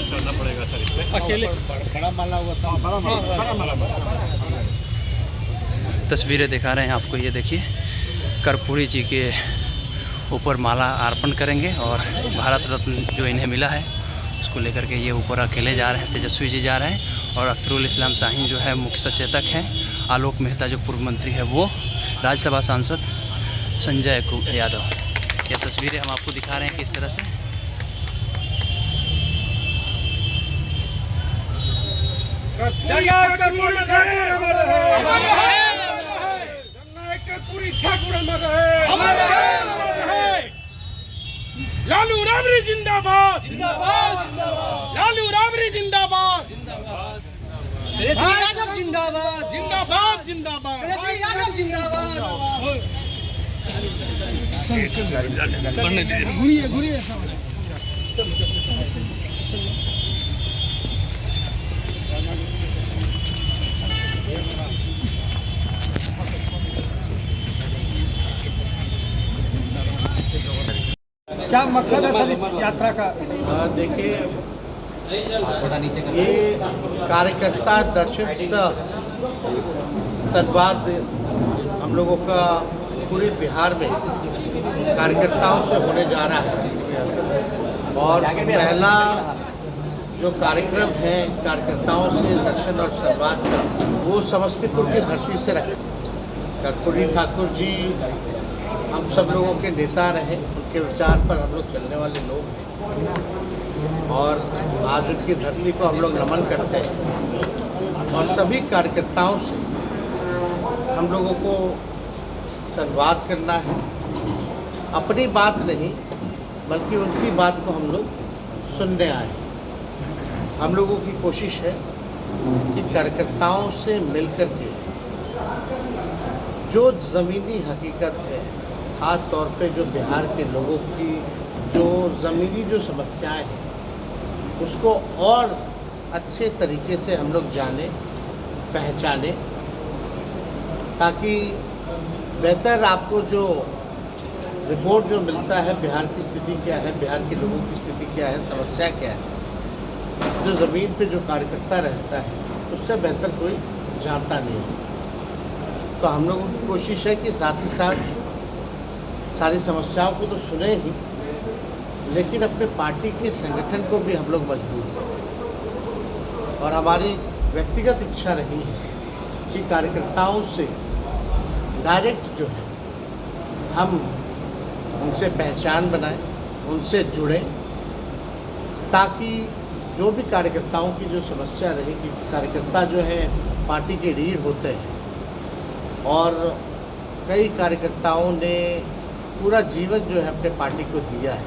करना पड़ेगा सर इसमें। अकेले बड़ा माला हुआ था, बड़ा माला। तस्वीरें दिखा रहे हैं आपको, ये देखिए कर्पूरी जी के ऊपर माला अर्पण करेंगे और भारत रत्न जो इन्हें मिला है उसको लेकर के ये ऊपर अकेले जा रहे हैं। तेजस्वी जी जा रहे हैं और अख्तरुल इस्लाम शाहीन जो है मुख्य सचेतक हैं। आलोक मेहता जो पूर्व मंत्री है वो, राज्यसभा सांसद संजय यादव। ये तस्वीरें हम आपको दिखा रहे हैं किस तरह से। कर्पूरी ठाकुर अमर रहे, कर्पूरी ठाकुर अमर रहे। लालू राबड़ी जिंदाबाद, जिंदाबाद, लालू राबड़ी जिंदाबाद, जिंदाबाद, यादव जिंदाबाद, जिंदाबाद, जिंदाबाद, यादव जिंदाबाद। घूरिए घूरिए। क्या मकसद है सर इस यात्रा का? देखिए, ये कार्यकर्ता दर्शन संवाद हम लोगों का पूरे बिहार में कार्यकर्ताओं से होने जा रहा है और पहला जो कार्यक्रम है कार्यकर्ताओं से दर्शन और संवाद का, वो समस्तीपुर की धरती से रखा। कर्पूरी ठाकुर जी हम सब लोगों के नेता रहे, उनके विचार पर हम लोग चलने वाले लोग हैं और आज उनकी धरती को हम लोग नमन करते हैं। और सभी कार्यकर्ताओं से हम लोगों को संवाद करना है, अपनी बात नहीं बल्कि उनकी बात को हम लोग सुनने आए। हम लोगों की कोशिश है कि कार्यकर्ताओं से मिलकर के जो ज़मीनी हकीकत है, ख़ास तौर पे जो बिहार के लोगों की जो ज़मीनी जो समस्याएं हैं उसको और अच्छे तरीके से हम लोग जाने पहचाने, ताकि बेहतर आपको जो रिपोर्ट जो मिलता है बिहार की स्थिति क्या है, बिहार के लोगों की स्थिति क्या है, समस्या क्या है, जो ज़मीन पे जो कार्यकर्ता रहता है उससे बेहतर कोई जानता नहीं है। तो हम लोगों की कोशिश है कि साथ ही साथ सारी समस्याओं को तो सुने ही, लेकिन अपने पार्टी के संगठन को भी हम लोग मजबूत करें। और हमारी व्यक्तिगत इच्छा रही कि कार्यकर्ताओं से डायरेक्ट जो है हम उनसे पहचान बनाएं, उनसे जुड़ें, ताकि जो भी कार्यकर्ताओं की जो समस्या रही कि कार्यकर्ता जो है पार्टी के रीढ़ होते हैं और कई कार्यकर्ताओं ने पूरा जीवन जो है अपने पार्टी को दिया है,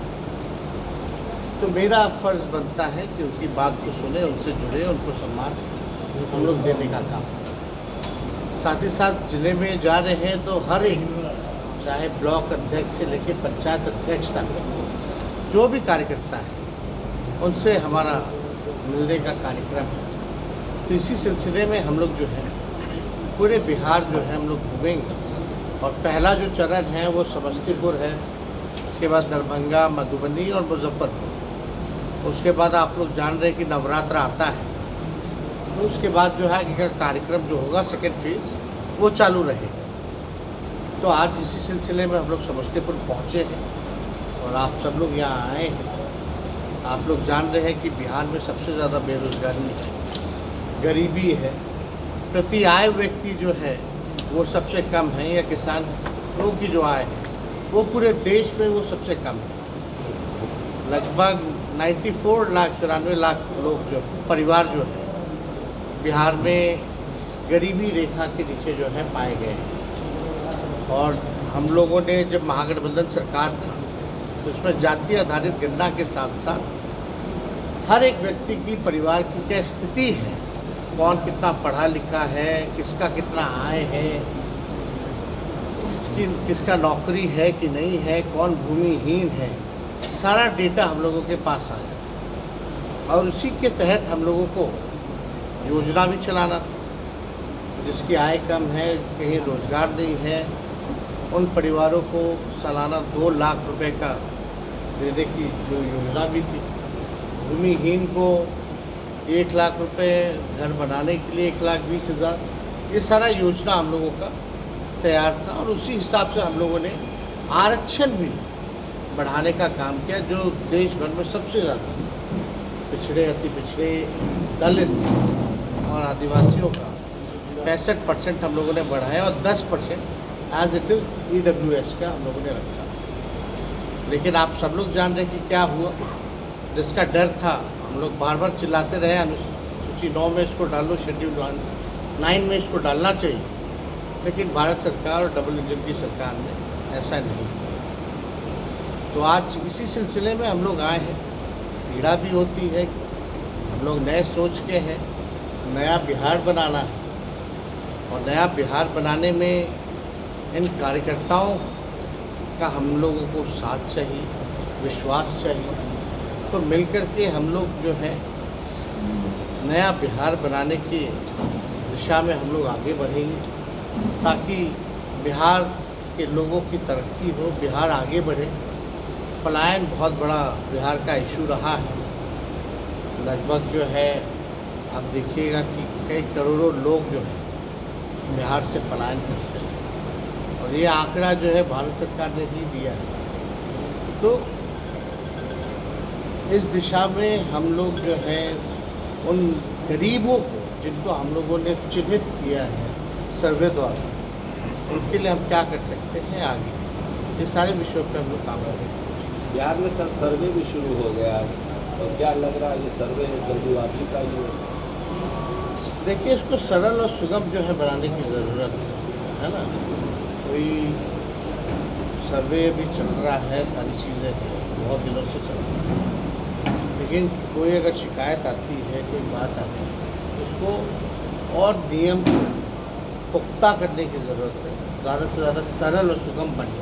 तो मेरा फ़र्ज़ बनता है कि उनकी बात को सुने, उनसे जुड़े, उनको सम्मान हम लोग देने का काम। साथ ही साथ ज़िले में जा रहे हैं तो हर एक, चाहे ब्लॉक अध्यक्ष से लेकर पंचायत अध्यक्ष तक, जो भी कार्यकर्ता है उनसे हमारा मिलने का कार्यक्रम है। तो इसी सिलसिले में हम लोग जो है पूरे बिहार जो है हम लोग घूमेंगे और पहला जो चरण है वो समस्तीपुर है, उसके बाद दरभंगा, मधुबनी और मुजफ्फरपुर। उसके बाद आप लोग जान रहे हैं कि नवरात्र आता है, तो उसके बाद जो है कि कार्यक्रम जो होगा सेकेंड फेज़ वो चालू रहेगा। तो आज इसी सिलसिले में हम लोग समस्तीपुर पहुँचे हैं और आप सब लोग यहाँ आए हैं। आप लोग जान रहे हैं कि बिहार में सबसे ज़्यादा बेरोज़गारी है, गरीबी है, प्रति आय व्यक्ति जो है वो सबसे कम है, या किसानों की जो आय है वो पूरे देश में वो सबसे कम है। लगभग 94 लाख लोग जो परिवार जो है बिहार में गरीबी रेखा के नीचे जो है पाए गए हैं। और हम लोगों ने जब महागठबंधन सरकार था तो उसमें जाति आधारित गणना के साथ साथ हर एक व्यक्ति की परिवार की क्या स्थिति है, कौन कितना पढ़ा लिखा है, किसका कितना आय है, किसका नौकरी है कि नहीं है, कौन भूमिहीन है, सारा डेटा हम लोगों के पास आया। और उसी के तहत हम लोगों को योजना भी चलाना था। जिसकी आय कम है, कहीं रोज़गार नहीं है, उन परिवारों को सालाना 2 लाख रुपए का देने की जो योजना भी थी। भूमिहीन को 1 लाख रुपए, घर बनाने के लिए 1,20,000, ये सारा योजना हम लोगों का तैयार था और उसी हिसाब से हम लोगों ने आरक्षण भी बढ़ाने का काम किया, जो देश भर में सबसे ज़्यादा पिछड़े, अति पिछड़े, दलित और आदिवासियों का 65% हम लोगों ने बढ़ाया और 10% एज इट इज़ EWS का हम लोगों ने रखा। लेकिन आप सब लोग जान रहे हैं कि क्या हुआ। जिसका डर था, हम लोग बार बार चिल्लाते रहे अनुसूची 9 में इसको डालो, शेड्यूल 9 में इसको डालना चाहिए, लेकिन भारत सरकार और डबल इंजन की सरकार ने ऐसा नहीं किया। तो आज इसी सिलसिले में हम लोग आए हैं। पीड़ा भी होती है, हम लोग नए सोच के हैं, नया बिहार बनाना है और नया बिहार बनाने में इन कार्यकर्ताओं का हम लोगों को साथ चाहिए, विश्वास चाहिए। तो मिलकर के हम लोग जो है नया बिहार बनाने की दिशा में हम लोग आगे बढ़ेंगे, ताकि बिहार के लोगों की तरक्की हो, बिहार आगे बढ़े। पलायन बहुत बड़ा बिहार का इशू रहा है। लगभग जो है आप देखिएगा कि कई करोड़ों लोग जो हैं बिहार से पलायन करते हैं और ये आंकड़ा जो है भारत सरकार ने ही दिया है। तो इस दिशा में हम लोग जो है उन गरीबों को, जिनको हम लोगों ने चिन्हित किया है सर्वे द्वारा, उनके लिए हम क्या कर सकते हैं आगे, ये सारे विषयों पर हम लोग काम करेंगे। बिहार में सर सर्वे भी शुरू हो गया है, तो क्या लग रहा है ये सर्वे जल्दीबाजी का ही है? देखिए, इसको सरल और सुगम जो है बनाने की ज़रूरत है ना। कोई सर्वे भी चल रहा है, सारी चीज़ें बहुत दिनों से चल रही है, लेकिन कोई अगर शिकायत आती है, कोई बात आती है, तो उसको और नियम को पुख्ता करने की ज़रूरत है, ज़्यादा से ज़्यादा सरल और सुगम बने,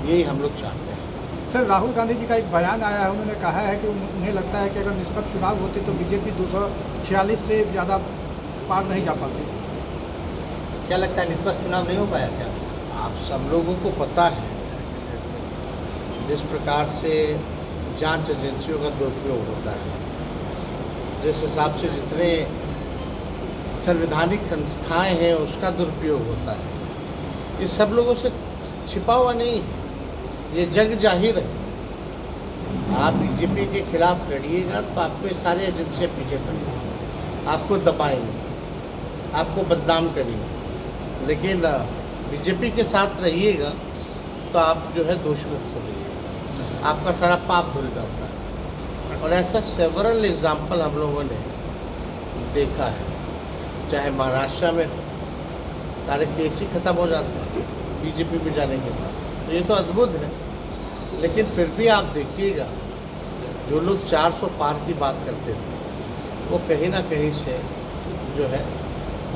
यही हम लोग चाहते हैं। सर, राहुल गांधी जी का एक बयान आया है, उन्होंने कहा है कि उन्हें लगता है कि अगर निष्पक्ष चुनाव होते तो बीजेपी 246 से ज़्यादा पार नहीं जा पाती। क्या लगता है निष्पक्ष चुनाव नहीं हो पाया क्या? आप सब लोगों को पता है जिस प्रकार से जांच एजेंसियों का दुरुपयोग होता है, जिस हिसाब से जितने संवैधानिक संस्थाएं हैं उसका दुरुपयोग होता है, ये सब लोगों से छिपा हुआ नहीं है, ये जग जाहिर है। आप बीजेपी के खिलाफ लड़िएगा तो आपको ये सारे एजेंसियाँ पीछे पड़ेंगी, आपको दबाएंगे, आपको बदनाम करेंगे। लेकिन बीजेपी के साथ रहिएगा तो आप जो है दोषमुक्त हो रहिएगा, आपका सारा पाप धुल जाता है। और ऐसा सेवरल एग्जाम्पल हम लोगों ने देखा है, चाहे महाराष्ट्र में हो, सारे केस ही खत्म हो जाते हैं बीजेपी में जाने के बाद। तो ये तो अद्भुत है। लेकिन फिर भी आप देखिएगा, जो लोग 400 पार की बात करते थे, वो कहीं ना कहीं से जो है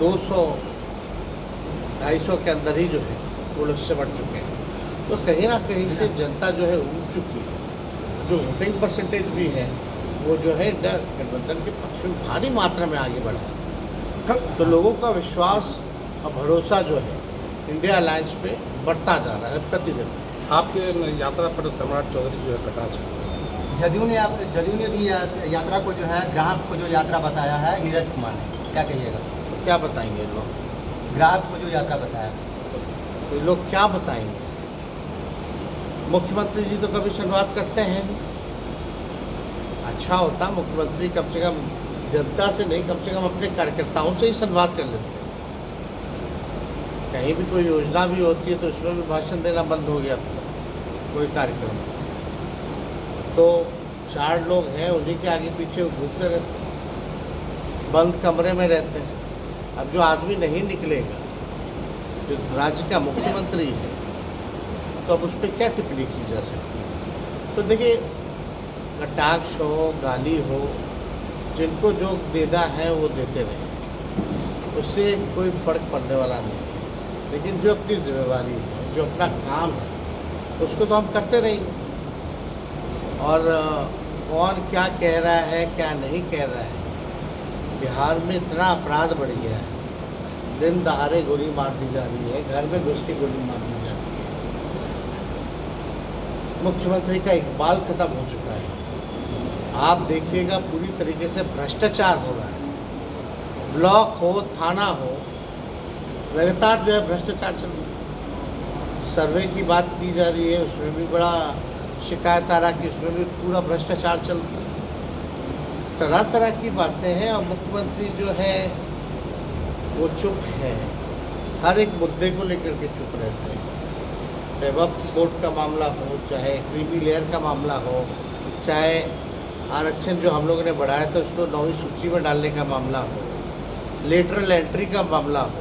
200-250 के अंदर ही जो है वो लोग सिमट चुके हैं। तो कहीं ना कहीं से जनता जो है उठ चुकी है। जो वोटिंग परसेंटेज भी है वो जो है गठबंधन के पक्ष में भारी मात्रा में आगे बढ़ा। तो लोगों का विश्वास और भरोसा जो है इंडिया अलायंस पे बढ़ता जा रहा है प्रतिदिन। आपके यात्रा पर सम्राट चौधरी जो है कटाक्ष, जदयू ने भी यात्रा को जो है ग्राहक को जो यात्रा बताया है नीरज कुमार ने, क्या कहिएगा? तो क्या बताएंगे लोग? ग्राहक को जो यात्रा बताया, तो लोग क्या बताएंगे? मुख्यमंत्री जी तो कभी संवाद करते हैं नहीं। अच्छा होता मुख्यमंत्री कम से कम जनता से नहीं, कम से कम अपने कार्यकर्ताओं से ही संवाद कर लेते हैं। कहीं भी कोई योजना भी होती है तो उसमें भी भाषण देना बंद हो गया। कोई कार्यक्रम तो 4 लोग हैं, उन्हीं के आगे पीछे घूमते रहते हैं, बंद कमरे में रहते हैं। अब जो आदमी नहीं निकलेगा, जो राज्य का मुख्यमंत्री है, तो अब उस पर क्या टिप्पणी की जा सकती है? तो देखिए, कटाक्ष हो, गाली हो, जिनको जो देना है वो देते रहे, उससे कोई फ़र्क पड़ने वाला नहीं है। लेकिन जो अपनी जिम्मेवारी है, जो अपना काम है, उसको तो हम करते रहेंगे। और कौन क्या कह रहा है, क्या नहीं कह रहा है, बिहार में इतना अपराध बढ़ गया है, दिन दहाड़े गोली मार दी जा रही है, घर में घुस के गोली मार दी जा रही है। मुख्यमंत्री का इकबाल खत्म हो चुका है। आप देखिएगा पूरी तरीके से भ्रष्टाचार हो रहा है। ब्लॉक हो, थाना हो, लगातार जो है भ्रष्टाचार चल रहा है। सर्वे की बात की जा रही है, उसमें भी बड़ा शिकायत आ रहा कि उसमें भी पूरा भ्रष्टाचार चल रहा है। तरह तरह की बातें हैं और मुख्यमंत्री जो है वो चुप है। हर एक मुद्दे को लेकर के चुप रहते हैं। चाहे वक्फ बोर्ड का मामला हो, चाहे क्रीमी लेयर का मामला हो, चाहे आरक्षण जो हम लोगों ने बढ़ाया था उसको 9वीं सूची में डालने का मामला हो, लेटरल एंट्री का मामला हो,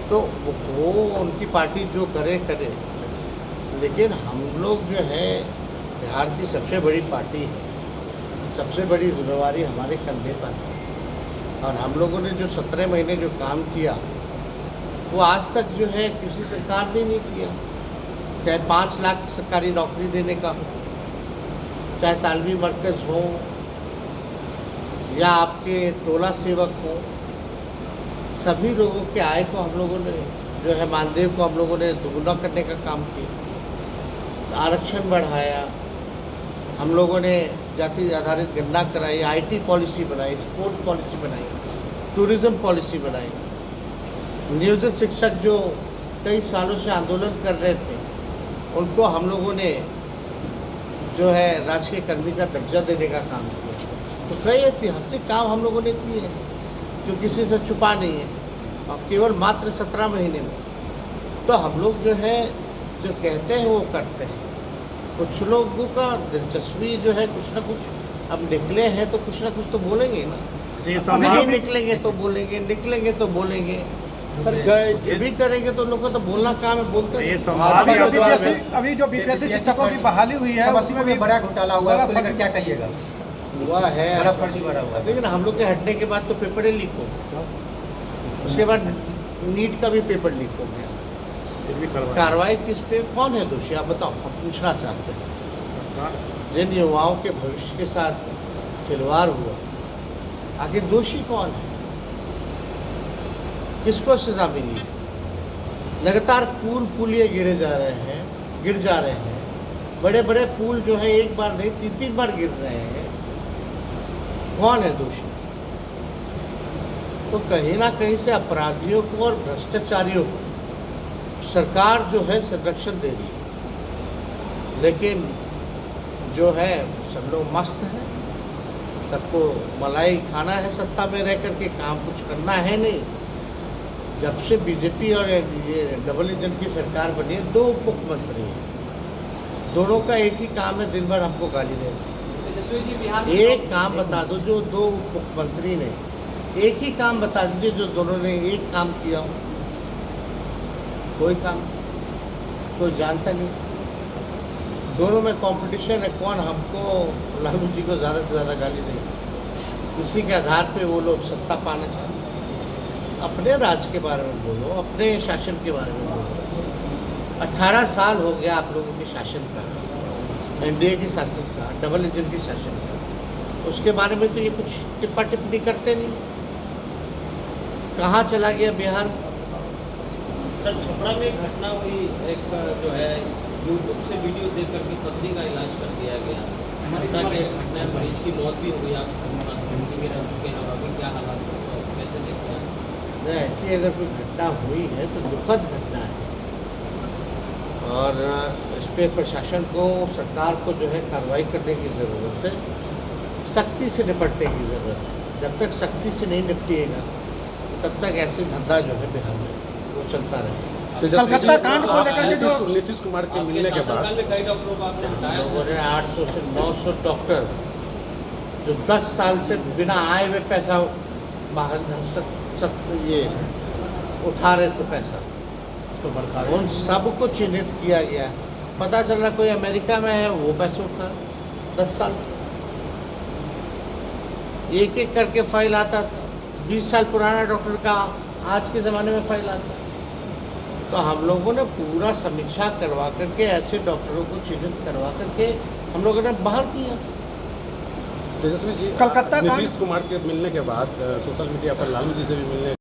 तो वो उनकी पार्टी जो करे करे। लेकिन हम लोग जो है बिहार की सबसे बड़ी पार्टी है, सबसे बड़ी जिम्मेवारी हमारे कंधे पर है। और हम लोगों ने जो 17 महीने जो काम किया वो आज तक जो है किसी सरकार ने नहीं किया। चाहे 5 लाख सरकारी नौकरी देने का हो, चाहे तालमी मरकज़ हो, या आपके टोला सेवक हो, सभी लोगों के आय को हम लोगों ने जो है मानदेय को हम लोगों ने दुगुना करने का काम किया। आरक्षण बढ़ाया, हम लोगों ने जाति आधारित गणना कराई, IT पॉलिसी बनाई, स्पोर्ट्स पॉलिसी बनाई, टूरिज़्म पॉलिसी बनाई। नियोजित शिक्षक जो कई सालों से आंदोलन कर रहे थे उनको हम लोगों ने जो है राजकीय कर्मी का दर्जा देने का काम किया। तो कई ऐतिहासिक काम हम लोगों ने किए हैं जो किसी से छुपा नहीं है, और केवल मात्र 17 महीने में। तो हम लोग जो है जो कहते हैं वो करते हैं। कुछ लोगों का दिलचस्पी जो है कुछ ना कुछ, अब निकले हैं तो कुछ ना कुछ तो बोलेंगे ना। नहीं निकलेंगे तो बोलेंगे, निकलेंगे तो बोलेंगे, कुछ भी करेंगे तो लोगों को तो बोलना काम है, बोलते हैं। अभी जो बीपीएससी शिक्षकों की बहाली हुई है उसमें भी बड़ा घोटाला हुआ है, उसको लेकर क्या कहिएगा? हुआ है, बड़ा फर्जी बड़ा हुआ है। लेकिन हम लोग के हटने के बाद तो पेपर लीक हो गया, उसके बाद नीट का भी पेपर लीक हो गया। कार्रवाई किस पे, कौन है दोषी आप बताओ, हम पूछना चाहते हैं। जिन युवाओं के भविष्य के साथ खिलवाड़ हुआ, आखिर दोषी कौन है, किसको सजा मिली? लगातार पुलिये गिर जा रहे हैं। बड़े बड़े पुल जो है एक बार नहीं 3-3 बार गिर रहे हैं। कौन है दोषी? तो कहीं ना कहीं से अपराधियों को और भ्रष्टाचारियों को सरकार जो है संरक्षण दे रही है। लेकिन जो है सब लोग मस्त हैं, सबको मलाई खाना है, सत्ता में रह कर के काम कुछ करना है नहीं। जब से बीजेपी और ये डबल इंजन की सरकार बनी है, 2 उप मुख्यमंत्री हैं, दोनों का एक ही काम है, दिन भर हमको गाली देना। एक काम बता दो जो 2 उप मुख्यमंत्री ने, एक ही काम बता दीजिए जो दोनों ने एक काम किया हो। कोई काम कोई जानता नहीं। दोनों में कंपटीशन है, कौन हमको लालू जी को ज़्यादा से ज़्यादा गाली देगा। इसी के आधार पे वो लोग सत्ता पाना चाहते हैं। अपने राज्य के बारे में बोलो, अपने शासन के बारे में बोलो। 18 साल हो गया आप लोगों के शासन का, NDA के शासन का, डबल इंजन के शासन का। उसके बारे में तो ये कुछ टिप्पा टिप्पणी करते नहीं। कहाँ चला गया बिहार? सर, छपरा में एक घटना हुई, एक जो है यूट्यूब से वीडियो देख करके पत्नी का इलाज कर दिया गया। छपरा में एक घटना, मरीज की मौत भी हो गई। आप में रह चुके हैं, अभी क्या हालात कैसे देखते हैं? ऐसी अगर कोई घटना हुई है तो दुखद घटना है, और इस पर प्रशासन को, सरकार को जो है कार्रवाई करने की ज़रूरत है, सख्ती से निपटने की ज़रूरत है। जब तक सख्ती से नहीं निपटिएगा तब तक ऐसे धंधा जो है बिहार में वो चलता रहे। कलकत्ता कांड को लेकर के जो नीतीश कुमार के मिलने के बाद कई डॉक्टरों को आपने हटाया, लोगों ने 800 से 900 डॉक्टर जो 10 साल से बिना आए हुए पैसा बाहर ये उठा रहे थे पैसा, उन सबको चिन्हित किया गया। पता चल रहा कोई अमेरिका में है, वो पैसे उठा 10 साल से। एक एक करके फाइल आता था। 20 साल पुराना डॉक्टर का आज के ज़माने में फाइल आता। तो हम लोगों ने पूरा समीक्षा करवा करके ऐसे डॉक्टरों को चिन्हित करवा करके हम लोगों ने बाहर किया। तेजस्वी जी कलकत्ता नीतीश कुमार के मिलने के बाद सोशल मीडिया पर लालू जी से भी मिलने